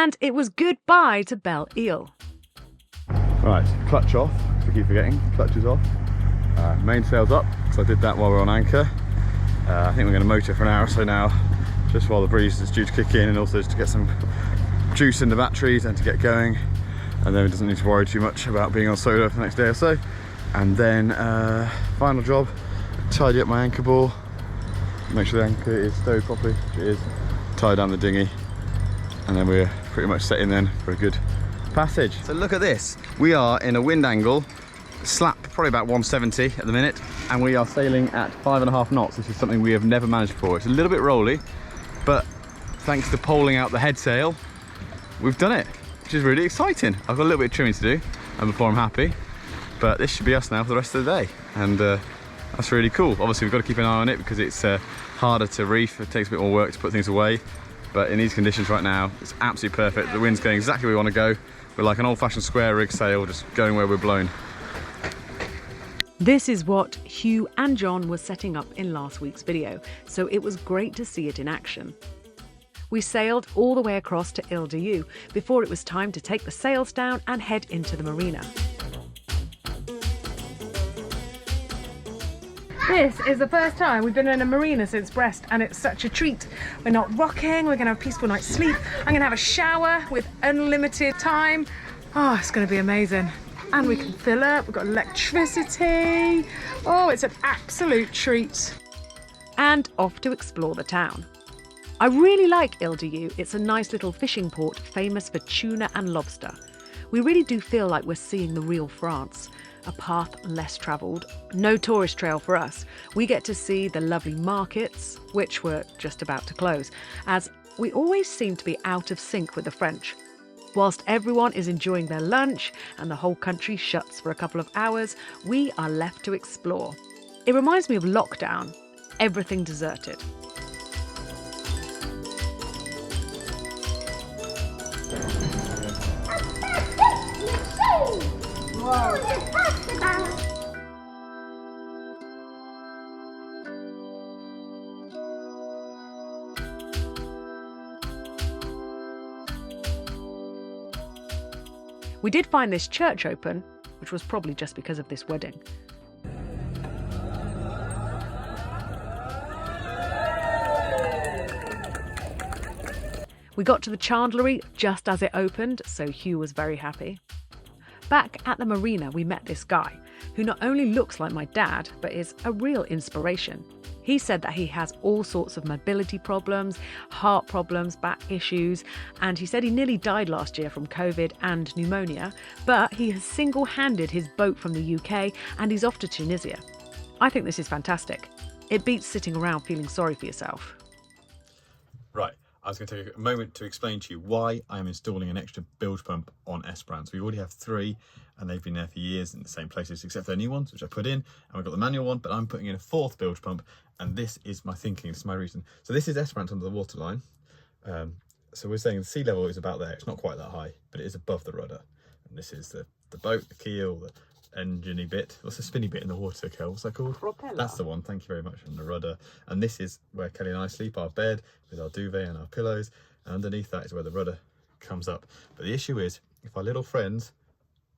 And it was goodbye to Belle Île. Right, clutch off, I keep forgetting, clutch is off. Main sail's up, so I did that while we're on anchor. I think we're going to motor for an hour or so now, just while the breeze is due to kick in, and also just to get some juice in the batteries and to get going. And then it doesn't need to worry too much about being on solar for the next day or so. And then final job, tidy up my anchor ball, make sure the anchor is stowed properly, which it is, tie down the dinghy, and then we're pretty much set in then for a good passage. So look at this, we are in a wind angle, slap probably about 170 at the minute, and we are sailing at 5.5 knots. This is something we have never managed before. It's a little bit rolly, but thanks to poling out the head sail, we've done it, which is really exciting. I've got a little bit of trimming to do before I'm happy, but this should be us now for the rest of the day, and that's really cool. Obviously we've got to keep an eye on it because it's harder to reef, it takes a bit more work to put things away, but in these conditions right now it's absolutely perfect. The wind's going exactly where we want to go. We're like an old-fashioned square rig sail, just going where we're blown. This is what Hugh and John were setting up in last week's video, so it was great to see it in action. We sailed all the way across to Île D'yeu before it was time to take the sails down and head into the marina. This is the first time we've been in a marina since Brest, and it's such a treat. We're not rocking, we're gonna have a peaceful night's sleep. I'm gonna have a shower with unlimited time. Oh, it's gonna be amazing. And we can fill up, we've got electricity. Oh, it's an absolute treat. And off to explore the town. I really like Île D'yeu. It's a nice little fishing port famous for tuna and lobster. We really do feel like we're seeing the real France. A path less travelled, no tourist trail for us. We get to see the lovely markets, which were just about to close, as we always seem to be out of sync with the French. Whilst everyone is enjoying their lunch and the whole country shuts for a couple of hours, we are left to explore. It reminds me of lockdown, everything deserted. We did find this church open, which was probably just because of this wedding. We got to the chandlery just as it opened, so Hugh was very happy. Back at the marina, we met this guy, who not only looks like my dad, but is a real inspiration. He said that he has all sorts of mobility problems, heart problems, back issues, and he said he nearly died last year from COVID and pneumonia, but he has single-handed his boat from the UK and he's off to Tunisia. I think this is fantastic. It beats sitting around feeling sorry for yourself. Right. I was going to take a moment to explain to you why I'm installing an extra bilge pump on Esperance. We already have 3 and they've been there for years in the same places except for the new ones, which I put in, and we've got the manual one, but I'm putting in a 4th bilge pump, and this is my thinking, this is my reason. So this is Esperance under the waterline. So we're saying the sea level is about there. It's not quite that high, but it is above the rudder. And this is the boat, the keel, the engine-y bit. What's the spinny bit in the water, Kel? What's that called? Propeller. That's the one, thank you very much, and the rudder. And this is where Kelly and I sleep, our bed, with our duvet and our pillows. And underneath that is where the rudder comes up. But the issue is, if our little friends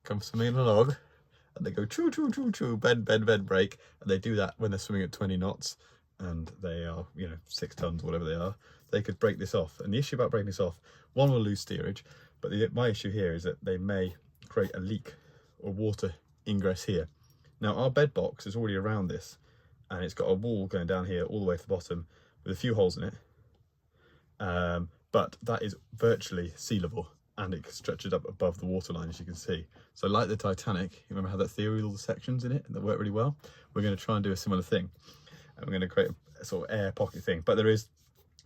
come swimming in a log, and they go choo, choo, choo, choo, bend, bend, bend, break, and they do that when they're swimming at 20 knots, and they are, 6 tons, whatever they are, they could break this off. And the issue about breaking this off, one, will lose steerage, but my issue here is that they may create a leak or water ingress here. Now our bed box is already around this, and it's got a wall going down here all the way to the bottom with a few holes in it, but that is virtually sea level, and it stretches up above the waterline, as you can see. So like the Titanic, you remember how that theory with all the sections in it that work really well? We're going to try and do a similar thing, and we're going to create a sort of air pocket thing. But there is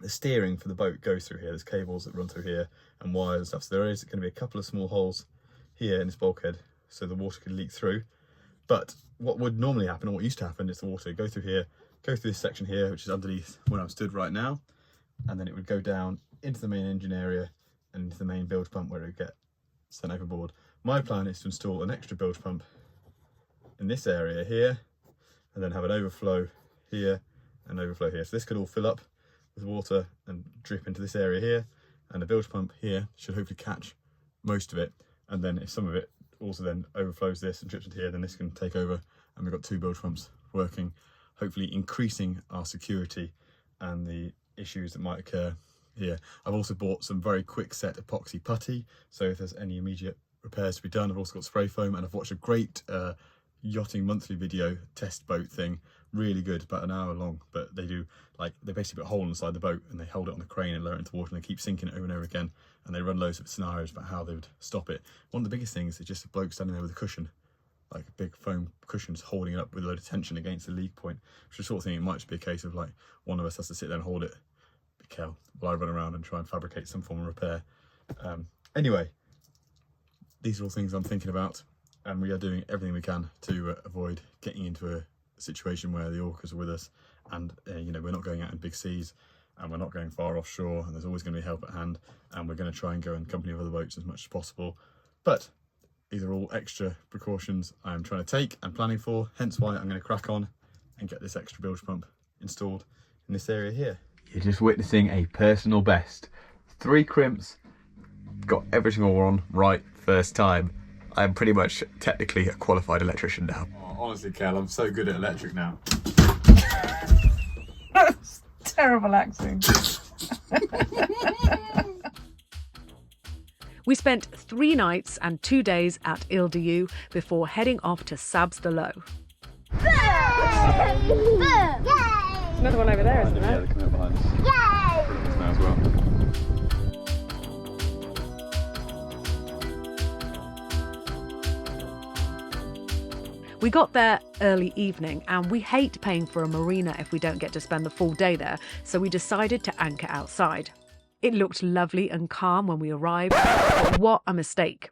the steering for the boat goes through here. There's cables that run through here and wires and stuff. So there is going to be a couple of small holes here in this bulkhead so the water could leak through. But what would normally happen, or what used to happen, is the water would go through here, go through this section here, which is underneath where I'm stood right now, and then it would go down into the main engine area and into the main bilge pump where it would get sent overboard. My plan is to install an extra bilge pump in this area here, and then have an overflow here and overflow here. So this could all fill up with water and drip into this area here, and the bilge pump here should hopefully catch most of it, and then if some of it also then overflows this and drips into here, then this can take over, and we've got 2 bilge pumps working, hopefully increasing our security and the issues that might occur here. I've also bought some very quick set epoxy putty, so if there's any immediate repairs to be done. I've also got spray foam, and I've watched a great yachting monthly video test boat thing, really good, about an hour long, but they do like, they basically put a hole inside the boat and they hold it on the crane and lower it into water, and they keep sinking it over and over again, and they run loads of scenarios about how they would stop it. One of the biggest things is just a bloke standing there with a cushion, like a big foam cushion, holding it up with a load of tension against the leak point, which is the sort of thing it might just be a case of like one of us has to sit there and hold it, be careful, while I run around and try and fabricate some form of repair. Anyway, these are all things I'm thinking about, and we are doing everything we can to avoid getting into a situation where the orcas are with us, and you know, we're not going out in big seas, and we're not going far offshore, and there's always going to be help at hand, and we're going to try and go in company of other boats as much as possible. But these are all extra precautions I'm trying to take and planning for, hence why I'm going to crack on and get this extra bilge pump installed in this area here. You're just witnessing a personal best. 3 crimps, got every single one right first time. I'm pretty much technically a qualified electrician now. Oh, honestly, Kel, I'm so good at electric now. That's terrible acting. We spent 3 nights and 2 days at Île D'yeu before heading off to Sables-d'Olonne. Another one over there, isn't there? Yeah, they're coming up behind us. Yay! Now as well. We got there early evening, and we hate paying for a marina if we don't get to spend the full day there, so we decided to anchor outside. It looked lovely and calm when we arrived, but what a mistake.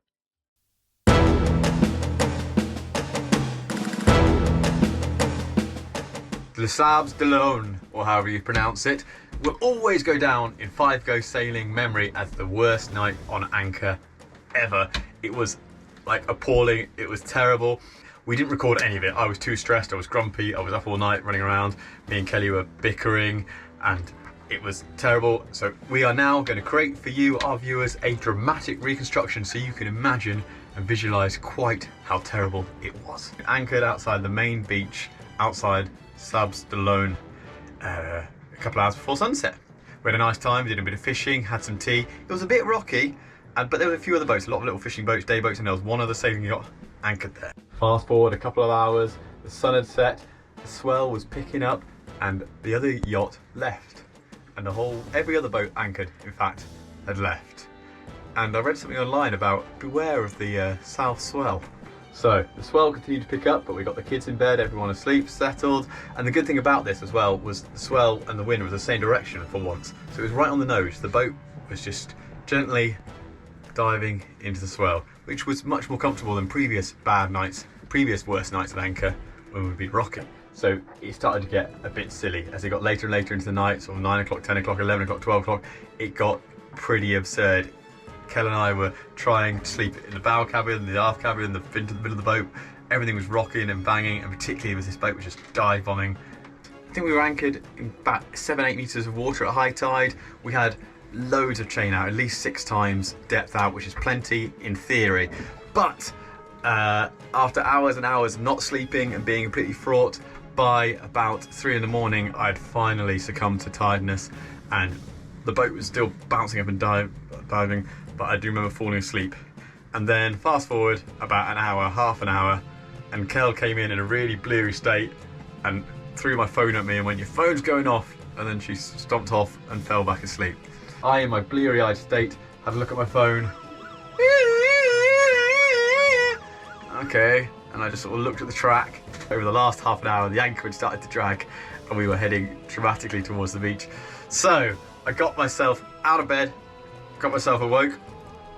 Les Sables-d'Olonne, or however you pronounce it, will always go down in 5 Go sailing memory as the worst night on anchor ever. It was like appalling, it was terrible. We didn't record any of it. I was too stressed, I was grumpy, I was up all night running around. Me and Kelly were bickering, and it was terrible. So we are now going to create for you, our viewers, a dramatic reconstruction so you can imagine and visualise quite how terrible it was. Anchored outside the main beach, outside Sables-d'Olonne, a couple of hours before sunset. We had a nice time, did a bit of fishing, had some tea. It was a bit rocky, but there were a few other boats, a lot of little fishing boats, day boats, and there was one other sailing yacht anchored there. Fast forward a couple of hours, the sun had set, the swell was picking up, and the other yacht left. And every other boat anchored, in fact, had left. And I read something online about beware of the south swell. So the swell continued to pick up, but we got the kids in bed, everyone asleep, settled. And the good thing about this as well was the swell and the wind was the same direction for once. So it was right on the nose. The boat was just gently diving into the swell, which was much more comfortable than previous worst nights at anchor when we'd been rocking. So it started to get a bit silly as it got later and later into the night, sort of 9 o'clock, 10 o'clock, 11 o'clock, 12 o'clock. It got pretty absurd. Kel and I were trying to sleep in the bow cabin, the aft cabin, into the middle of the boat. Everything was rocking and banging, and particularly with this boat was just dive bombing. I think we were anchored in about 7-8 meters of water at high tide. We had loads of chain out, at least 6 times depth out, which is plenty in theory. But after hours and hours of not sleeping and being completely fraught, by about 3 in the morning, I'd finally succumbed to tiredness, and the boat was still bouncing up and diving, but I do remember falling asleep. And then fast forward about an hour, half an hour, and Kel came in a really bleary state and threw my phone at me and went, "Your phone's going off," and then she stomped off and fell back asleep. I, in my bleary-eyed state, had a look at my phone. Okay, and I just sort of looked at the track. Over the last half an hour, the anchor had started to drag, and we were heading dramatically towards the beach. So I got myself out of bed, got myself awoke,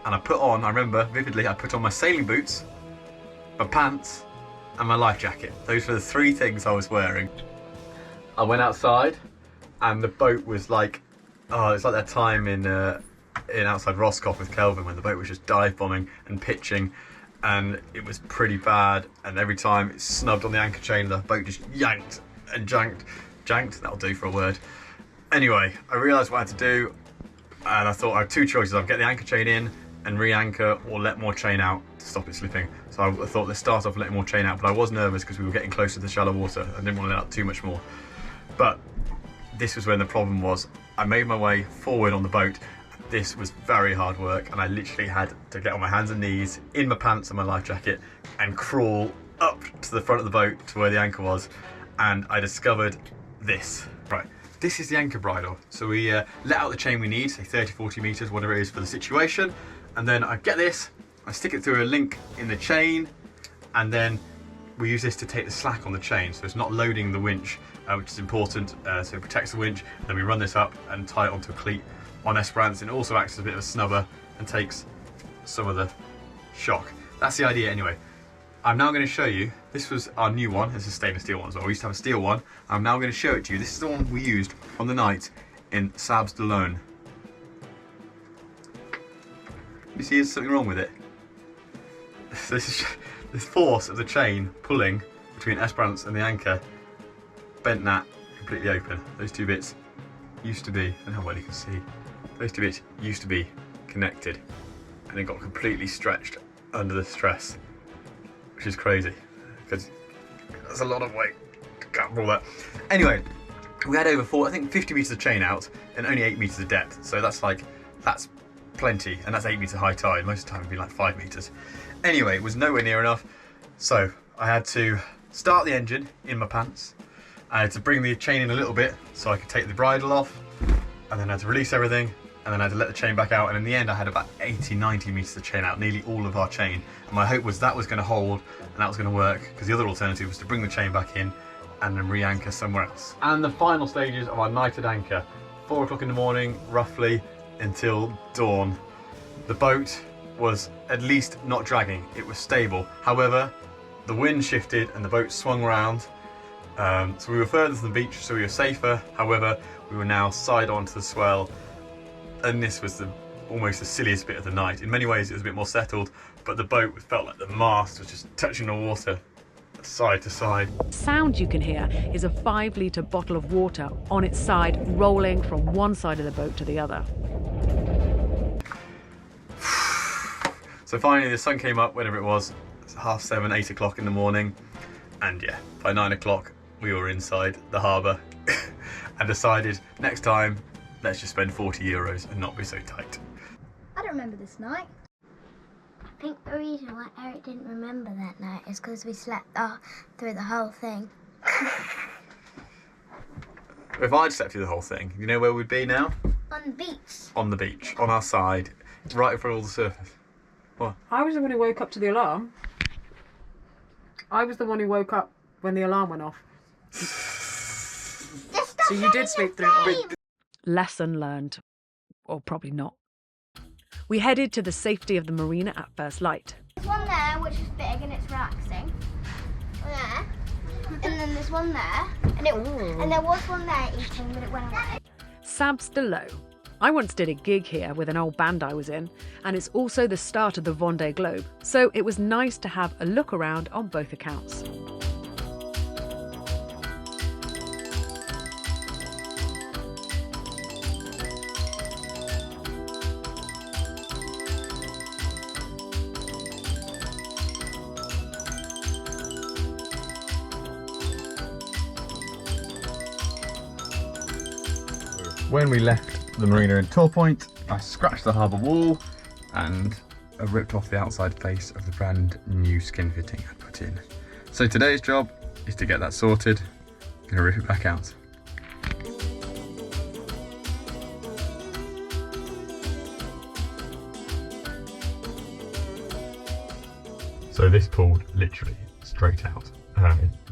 and I remember vividly, I put on my sailing boots, my pants, and my life jacket. Those were the 3 things I was wearing. I went outside, and the boat was like, it's like that time in outside Roscoff with Kelvin when the boat was just dive bombing and pitching, and it was pretty bad. And every time it snubbed on the anchor chain, the boat just yanked and janked. That'll do for a word. Anyway, I realised what I had to do. And I thought I had two choices. I'd get the anchor chain in and re-anchor, or let more chain out to stop it slipping. So I thought let's start off letting more chain out, but I was nervous because we were getting close to the shallow water. I didn't want to let out too much more. But this was when the problem was. I made my way forward on the boat. This was very hard work, and I literally had to get on my hands and knees in my pants and my life jacket and crawl up to the front of the boat to where the anchor was. And I discovered this. Right, this is the anchor bridle. So we let out the chain we need, say 30-40 meters, whatever it is for the situation. And then I get this, I stick it through a link in the chain, and then we use this to take the slack on the chain, so it's not loading the winch, which is important, so it protects the winch. And then we run this up and tie it onto a cleat on Esperance, and it also acts as a bit of a snubber and takes some of the shock. That's the idea anyway. I'm now going to show you, this was our new one, this is a stainless steel one as well. We used to have a steel one. I'm now going to show it to you. This is the one we used on the night in Les Sables-d'Olonne. You see there's something wrong with it? This is the force of the chain pulling between Esperance and the anchor bent that completely open. Those two bits used to be, I don't know how well you can see, those two bits used to be connected, and it got completely stretched under the stress, which is crazy because that's a lot of weight to cover all that. Anyway, we had over 50 meters of chain out and only 8 meters of depth, so that's plenty, and that's 8 meter high tide. Most of the time it'd be like 5 meters. Anyway, it was nowhere near enough, so I had to start the engine in my pants. I had to bring the chain in a little bit so I could take the bridle off, and then I had to release everything, and then I had to let the chain back out, and in the end I had about 80-90 meters of chain out, nearly all of our chain. And my hope was that was going to hold and that was going to work, because the other alternative was to bring the chain back in and then re-anchor somewhere else. And the final stages of our night at anchor, 4 o'clock in the morning roughly until dawn. The boat was at least not dragging, it was stable. However, the wind shifted and the boat swung around. So we were further from the beach, so we were safer. However, we were now side on to the swell, and this was almost the silliest bit of the night. In many ways it was a bit more settled, but the boat felt like the mast was just touching the water side to side. The sound you can hear is a 5-litre bottle of water on its side rolling from one side of the boat to the other. So finally the sun came up, whenever it was 7:30, 8 o'clock in the morning, and yeah, by 9 o'clock we were inside the harbour and decided next time let's just spend 40 euros and not be so tight. I don't remember this night. I think the reason why Eric didn't remember that night is because we slept through the whole thing. If I'd slept through the whole thing, you know where we'd be now? On the beach. On the beach, on our side, right in front of all the surface. What? I was the one who woke up to the alarm. I was the one who woke up when the alarm went off. So you did sleep through it. Lesson learned. Or probably not. We headed to the safety of the marina at first light. There's one there which is big and it's relaxing. There. And then there's one there. And there was one there eating, but it went away. Sables-d'Olonne. I once did a gig here with an old band I was in, and it's also the start of the Vendée Globe, so it was nice to have a look around on both accounts. When we left the marina in Tor Point, I scratched the harbour wall and I ripped off the outside face of the brand new skin fitting I put in. So today's job is to get that sorted. I'm gonna rip it back out. So this pulled literally straight out.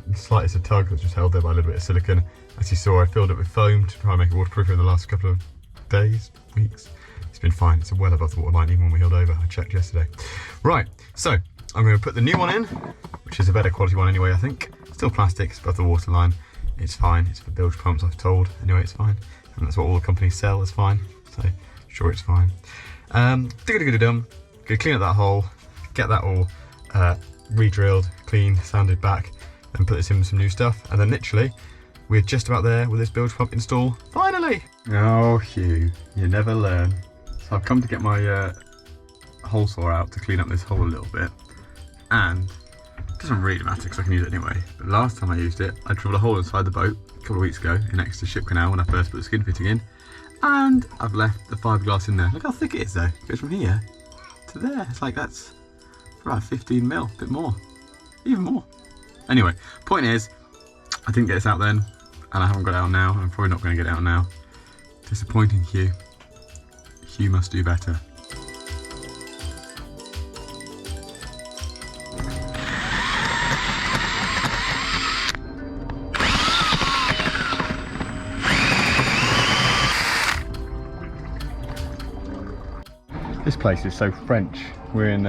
The slightest of tug was just held there by a little bit of silicone. As you saw, I filled it with foam to try and make it waterproof over the last couple of days, weeks. It's been fine, it's well above the waterline even when we heeled over, I checked yesterday. Right, so I'm going to put the new one in, which is a better quality one anyway, I think. Still plastic, it's above the waterline. It's fine, it's for bilge pumps, I've told. Anyway, it's fine. And that's what all the companies sell, it's fine. So, sure it's fine. Gonna clean up that hole, get that all re-drilled, cleaned, sanded back, and put this in with some new stuff. And then literally, we're just about there with this bilge pump install. Finally! Oh, Hugh, you never learn. So I've come to get my hole saw out to clean up this hole a little bit, and it doesn't really matter because I can use it anyway. But last time I used it, I drilled a hole inside the boat a couple of weeks ago in Exeter Ship Canal when I first put the skin fitting in, and I've left the fiberglass in there. Look how thick it is though. It goes from here to there. It's like that's about 15 mil, a bit more, even more. Anyway, point is, I didn't get this out then, and I haven't got it out now, and I'm probably not going to get it out now. Disappointing, Hugh. Hugh must do better. This place is so French. We're in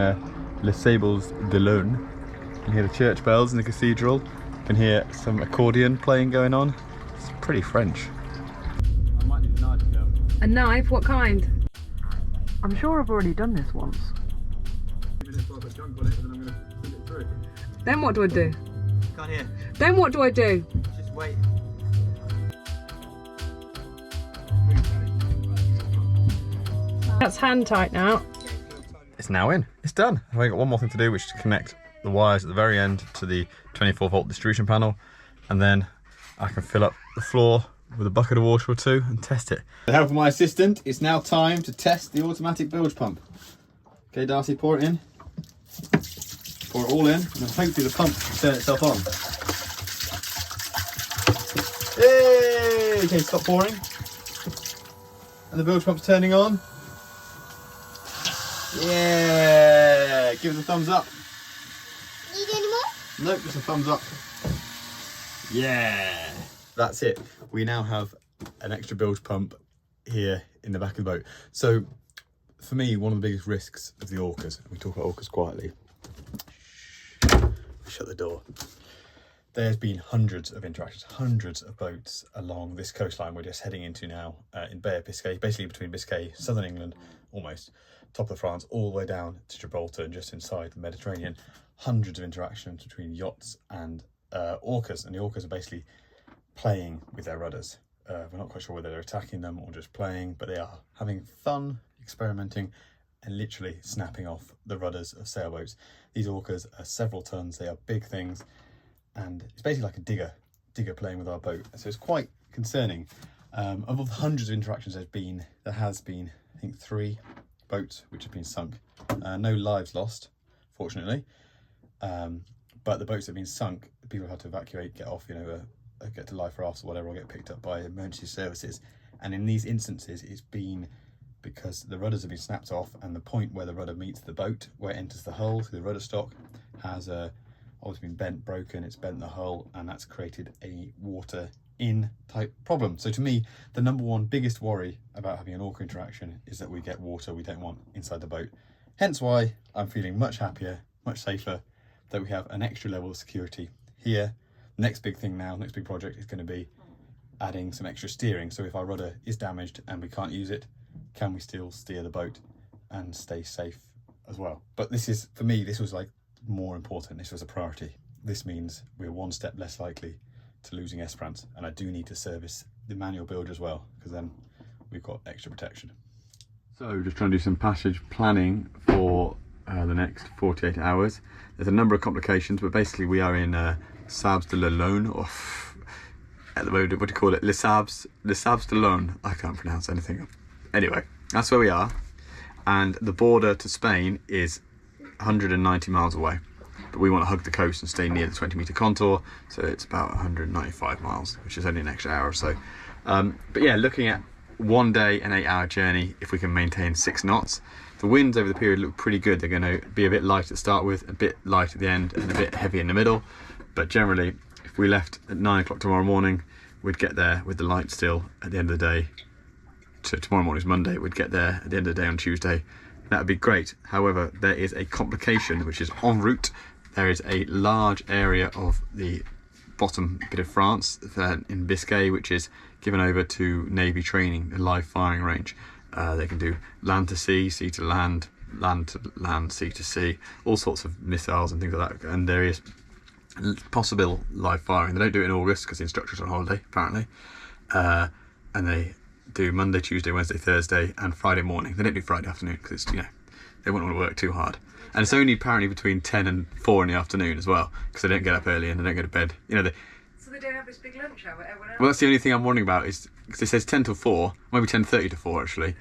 Les Sables-d'Olonne. You can hear the church bells in the cathedral. You can hear some accordion playing going on. It's pretty French. I might need a knife, girl. A knife? What kind? I'm sure I've already done this once. Then what do I do? Can't hear. Then what do I do? Just wait. That's hand tight now. It's now in. It's done. I've only got one more thing to do, which is to connect the wires at the very end to the 24-volt distribution panel, and then I can fill up the floor with a bucket of water or two and test it. With the help of my assistant, it's now time to test the automatic bilge pump. Okay, Darcy, pour it in. Pour it all in, and then hopefully the pump will turn itself on. Yay! Okay, stop pouring. And the bilge pump's turning on. Yeah! Give it a thumbs up. Need any more? Nope, just a thumbs up. Yeah! That's it. We now have an extra bilge pump here in the back of the boat. So, for me, one of the biggest risks of the Orcas, we talk about Orcas quietly. Shut the door. There's been hundreds of interactions, hundreds of boats along this coastline we're just heading into now in Bay of Biscay, basically between Biscay, southern England, almost, top of France, all the way down to Gibraltar and just inside the Mediterranean. Hundreds of interactions between yachts and Orcas, and the Orcas are basically playing with their rudders. We're not quite sure whether they're attacking them or just playing, but they are having fun, experimenting, and literally snapping off the rudders of sailboats. These Orcas are several tons, they are big things, and it's basically like a digger playing with our boat. So it's quite concerning. Of the hundreds of interactions there has been, I think, 3 boats which have been sunk. No lives lost, fortunately. But the boats that have been sunk, people have had to evacuate, get off, get to life rafts or whatever, or get picked up by emergency services. And in these instances, it's been because the rudders have been snapped off, and the point where the rudder meets the boat, where it enters the hull through the rudder stock, has obviously been bent, broken, it's bent the hull, and that's created a water in type problem. So to me, the number one biggest worry about having an Orca interaction is that we get water we don't want inside the boat. Hence why I'm feeling much happier, much safer that we have an extra level of security here. Next big thing now, next big project is going to be adding some extra steering. So if our rudder is damaged and we can't use it, can we still steer the boat and stay safe as well? But this is, for me, this was like more important. This was a priority. This means we're one step less likely to losing Esperance, and I do need to service the manual bilge as well, because then we've got extra protection. So just trying to do some passage planning for the next 48 hours. There's a number of complications, but basically we are in Sables-d'Olonne, or at the moment, what do you call it? Les Sables-d'Olonne. I can't pronounce anything. Anyway, that's where we are, and the border to Spain is 190 miles away, but we want to hug the coast and stay near the 20-metre contour, so it's about 195 miles, which is only an extra hour or so. But yeah, looking at 1 day and 8-hour journey if we can maintain 6 knots. The winds over the period look pretty good. They're going to be a bit light to start with, a bit light at the end, and a bit heavy in the middle. But generally, if we left at 9 o'clock tomorrow morning, we'd get there with the light still at the end of the day. So tomorrow morning is Monday, we'd get there at the end of the day on Tuesday. That would be great. However, there is a complication, which is en route. There is a large area of the bottom bit of France in Biscay, which is given over to Navy training, a live firing range. They can do land to sea, sea to land, land to land, sea to sea, all sorts of missiles and things like that. And there is possible live firing. They don't do it in August because the instructor's on holiday, apparently. And they do Monday, Tuesday, Wednesday, Thursday and Friday morning. They don't do Friday afternoon because, you know, they wouldn't want to work too hard. And it's only apparently between 10 and 4 in the afternoon as well, because they don't get up early and they don't go to bed. You know, So they don't have this big lunch hour, everyone else? well, that's the only thing I'm wondering about is, because it says 10 till 4, maybe 10:30 to 4 actually.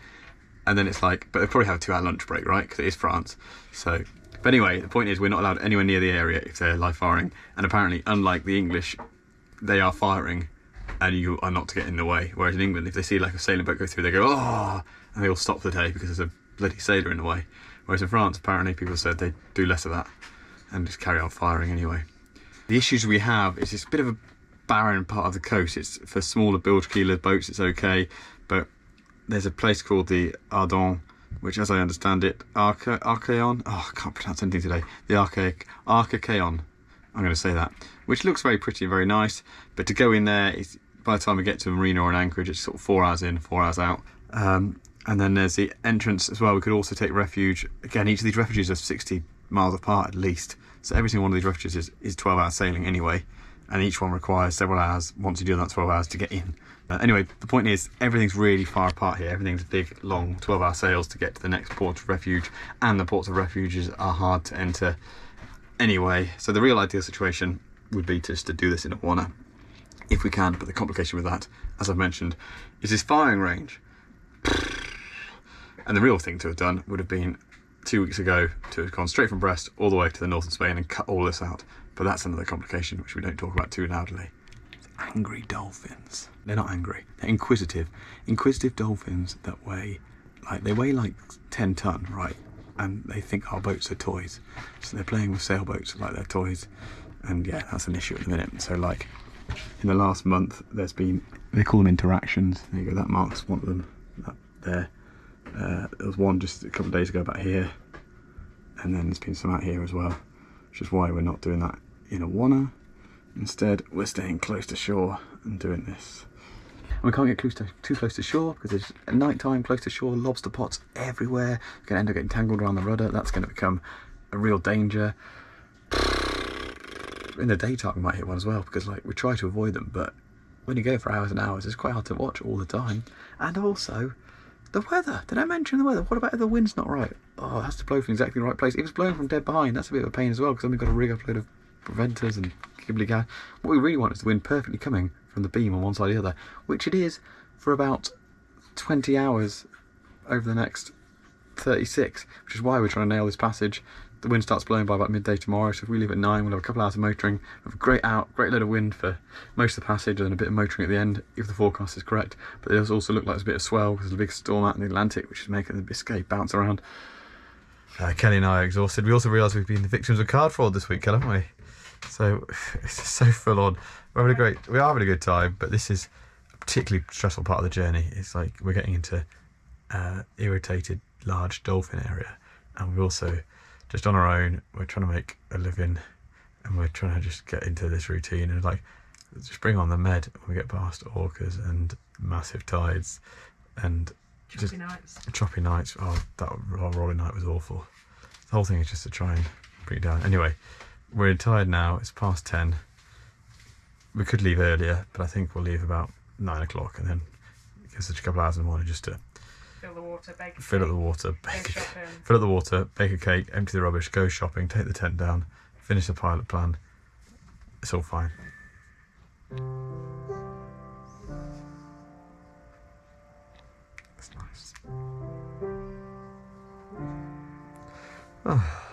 And then it's like, but they probably have a 2-hour lunch break, right? Because it is France. So, but anyway, the point is we're not allowed anywhere near the area if they're live firing. And apparently, unlike the English, they are firing and you are not to get in the way. Whereas in England, if they see like a sailing boat go through, they go, oh, and they all stop for the day because there's a bloody sailor in the way. Whereas in France, apparently, people said they do less of that and just carry on firing anyway. The issues we have is it's a bit of a barren part of the coast. It's for smaller bilge keeler boats, it's okay, but there's a place called the Ardon, which, as I understand it, Archaon. Oh, I can't pronounce anything today. The Archaon. I'm going to say that, which looks very pretty and very nice. But to go in there, is by the time we get to a marina or an anchorage, it's sort of 4 hours in, 4 hours out. And then there's the entrance as well. We could also take refuge. Again, each of these refuges are 60 miles apart at least. So every single one of these refuges is 12 hours sailing anyway. And each one requires several hours, once you do that 12 hours, to get in. Anyway, the point is, everything's really far apart here. Everything's big, long 12-hour sails to get to the next port of refuge. And the ports of refuges are hard to enter anyway. So the real ideal situation would be just to do this in a Warner, if we can. But the complication with that, as I've mentioned, is this firing range. And the real thing to have done would have been 2 weeks ago to have gone straight from Brest all the way to the north of Spain and cut all this out. But that's another complication which we don't talk about too loudly. Angry dolphins. They're not angry, they're inquisitive. Inquisitive dolphins that weigh like 10 ton, right? And they think our boats are toys. So they're playing with sailboats like they're toys. And yeah, that's an issue at the minute. So like in the last month, there's been, they call them interactions. There you go, that marks one of them, that there. There was one just a couple of days ago back here. And then there's been some out here as well, which is why we're not doing that in a Warner. Instead, we're staying close to shore and doing this. And we can't get too close to shore because there's at night time close to shore, lobster pots everywhere. We're going to end up getting tangled around the rudder. That's going to become a real danger. In the daytime, we might hit one as well because like we try to avoid them, but when you go for hours and hours, it's quite hard to watch all the time. And also, the weather. Did I mention the weather? What about if the wind's not right? Oh, it has to blow from exactly the right place. If it's blowing from dead behind, that's a bit of a pain as well because then we've got to rig up a load of preventers and gibbly gas. What we really want is the wind perfectly coming from the beam on one side or the other, which it is for about 20 hours over the next 36, which is why we're trying to nail this passage. The wind starts blowing by about midday tomorrow, so if we leave at 9, we'll have a couple hours of motoring. We'll have a great load of wind for most of the passage and a bit of motoring at the end, if the forecast is correct. But it does also look like there's a bit of swell because there's a big storm out in the Atlantic, which is making the Biscay bounce around. Kelly and I are exhausted. We also realised we've been the victims of card fraud this week, haven't we? So it's just so full on. We are having a good time, but this is a particularly stressful part of the journey. It's like we're getting into irritated large dolphin area, and we're also just on our own. We're trying to make a living, and we're trying to just get into this routine and like just bring on the med when we get past orcas and massive tides and choppy nights. Oh, that rolling night was awful. The whole thing is just to try and bring it down. Anyway, we're tired now. It's past 10. We could leave earlier, but I think we'll leave about 9 o'clock, and then it gives us a couple of hours in the morning just to fill the water, bake a fill up the water, bake a cake, empty the rubbish, go shopping, take the tent down, finish the pilot plan. It's all fine. It's nice. Oh.